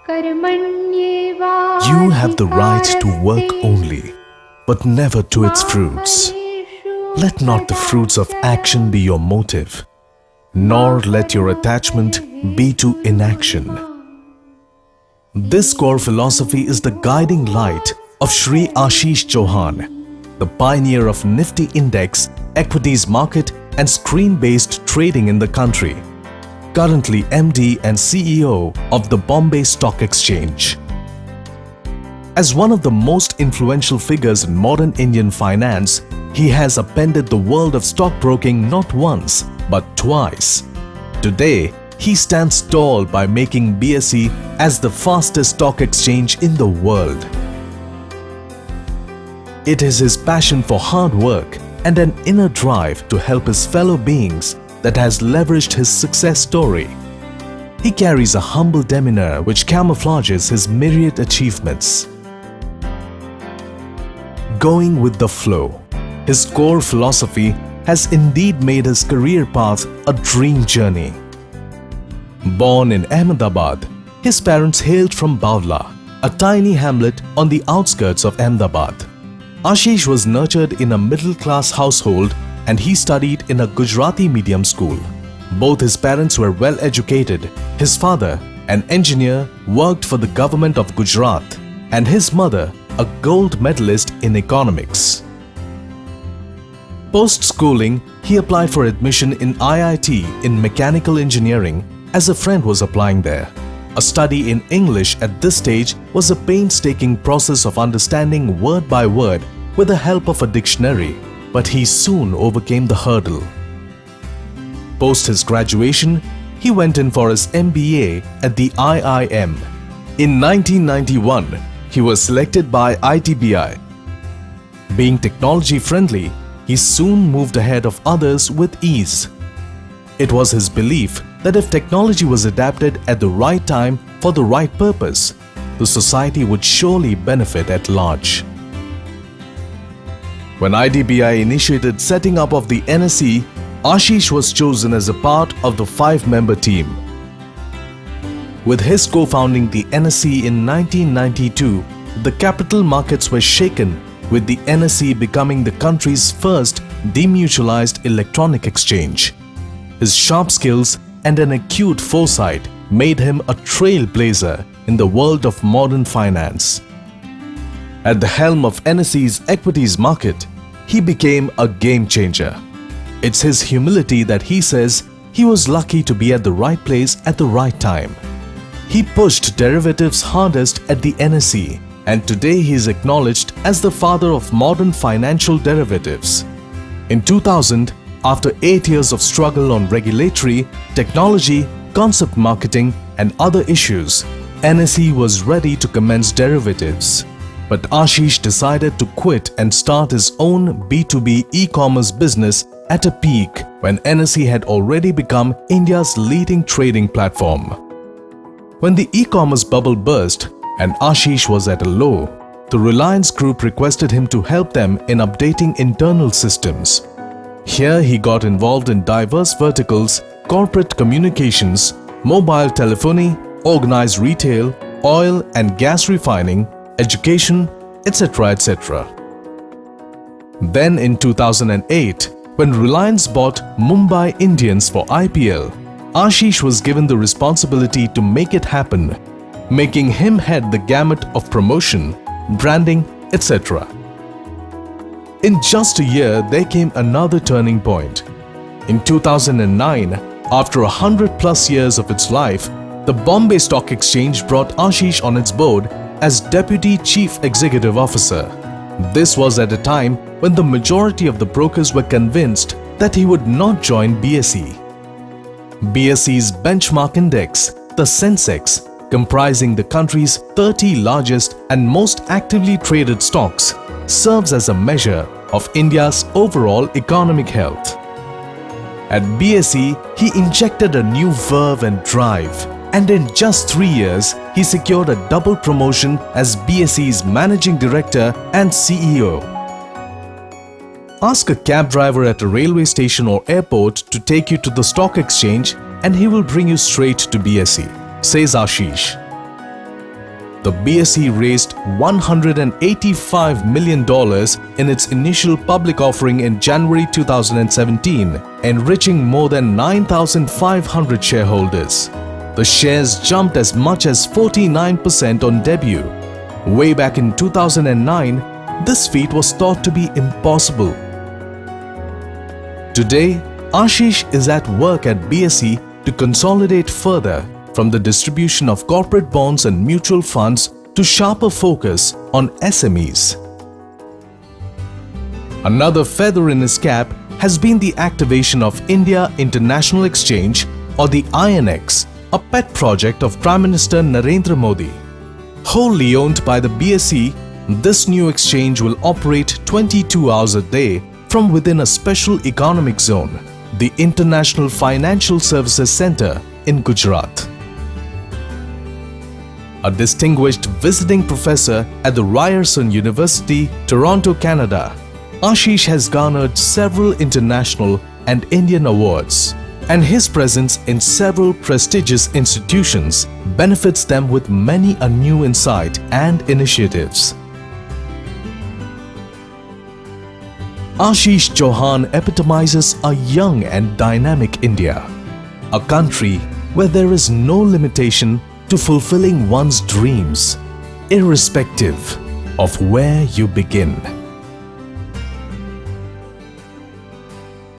You have the right to work only, but never to its fruits. Let not the fruits of action be your motive, nor let your attachment be to inaction. This core philosophy is the guiding light of Shri Ashish Chauhan, the pioneer of Nifty Index, equities market and screen-based trading in the country. Currently MD and CEO of the Bombay Stock Exchange. As one of the most influential figures in modern Indian finance, he has upended the world of stockbroking not once, but twice. Today, he stands tall by making BSE as the fastest stock exchange in the world. It is his passion for hard work and an inner drive to help his fellow beings that has leveraged his success story. He carries a humble demeanor which camouflages his myriad achievements. Going with the flow, his core philosophy has indeed made his career path a dream journey. Born in Ahmedabad, his parents hailed from Bawla, a tiny hamlet on the outskirts of Ahmedabad. Ashish was nurtured in a middle-class household and he studied in a Gujarati medium school. Both his parents were well educated. His father, an engineer, worked for the government of Gujarat, and his mother, a gold medalist in economics. Post-schooling, he applied for admission in IIT in mechanical engineering as a friend was applying there. A study in English at this stage was a painstaking process of understanding word by word with the help of a dictionary, but he soon overcame the hurdle. Post his graduation, he went in for his MBA at the IIM. In 1991, he was selected by ITBI. Being technology friendly, he soon moved ahead of others with ease. It was his belief that if technology was adapted at the right time for the right purpose, the society would surely benefit at large. When IDBI initiated setting up of the NSE, Ashish was chosen as a part of the 5-member team. With his co-founding the NSE in 1992, the capital markets were shaken, with the NSE becoming the country's first demutualized electronic exchange. His sharp skills and an acute foresight made him a trailblazer in the world of modern finance. At the helm of NSE's equities market, he became a game changer. It's his humility that he says he was lucky to be at the right place at the right time. He pushed derivatives hardest at the NSE, and today he is acknowledged as the father of modern financial derivatives. In 2000, after 8 years of struggle on regulatory, technology, concept marketing and other issues, NSE was ready to commence derivatives. But Ashish decided to quit and start his own B2B e-commerce business at a peak when NSE had already become India's leading trading platform. When the e-commerce bubble burst and Ashish was at a low, the Reliance Group requested him to help them in updating internal systems. Here he got involved in diverse verticals, corporate communications, mobile telephony, organized retail, oil and gas refining, education, etc. etc. Then in 2008, when Reliance bought Mumbai Indians for IPL, Ashish was given the responsibility to make it happen, making him head the gamut of promotion, branding, etc. In just a year, there came another turning point. In 2009, after 100+ years of its life, the Bombay Stock Exchange brought Ashish on its board as Deputy Chief Executive Officer. This was at a time when the majority of the brokers were convinced that he would not join BSE. BSE's benchmark index, the Sensex, comprising the country's 30 largest and most actively traded stocks, serves as a measure of India's overall economic health. At BSE, he injected a new verve and drive, and in just 3 years, he secured a double promotion as BSE's Managing Director and CEO. Ask a cab driver at a railway station or airport to take you to the stock exchange and he will bring you straight to BSE, says Ashish. The BSE raised $185 million in its initial public offering in January 2017, enriching more than 9,500 shareholders. The shares jumped as much as 49% on debut. Way back in 2009, this feat was thought to be impossible. Today, Ashish is at work at BSE to consolidate further, from the distribution of corporate bonds and mutual funds to sharper focus on SMEs. Another feather in his cap has been the activation of India International Exchange, or the INX, a pet project of Prime Minister Narendra Modi. Wholly owned by the BSE, this new exchange will operate 22 hours a day from within a special economic zone, the International Financial Services Centre in Gujarat. A distinguished visiting professor at the Ryerson University, Toronto, Canada, Ashish has garnered several international and Indian awards, and his presence in several prestigious institutions benefits them with many a new insight and initiatives. Ashish Chauhan epitomizes a young and dynamic India, a country where there is no limitation to fulfilling one's dreams, irrespective of where you begin.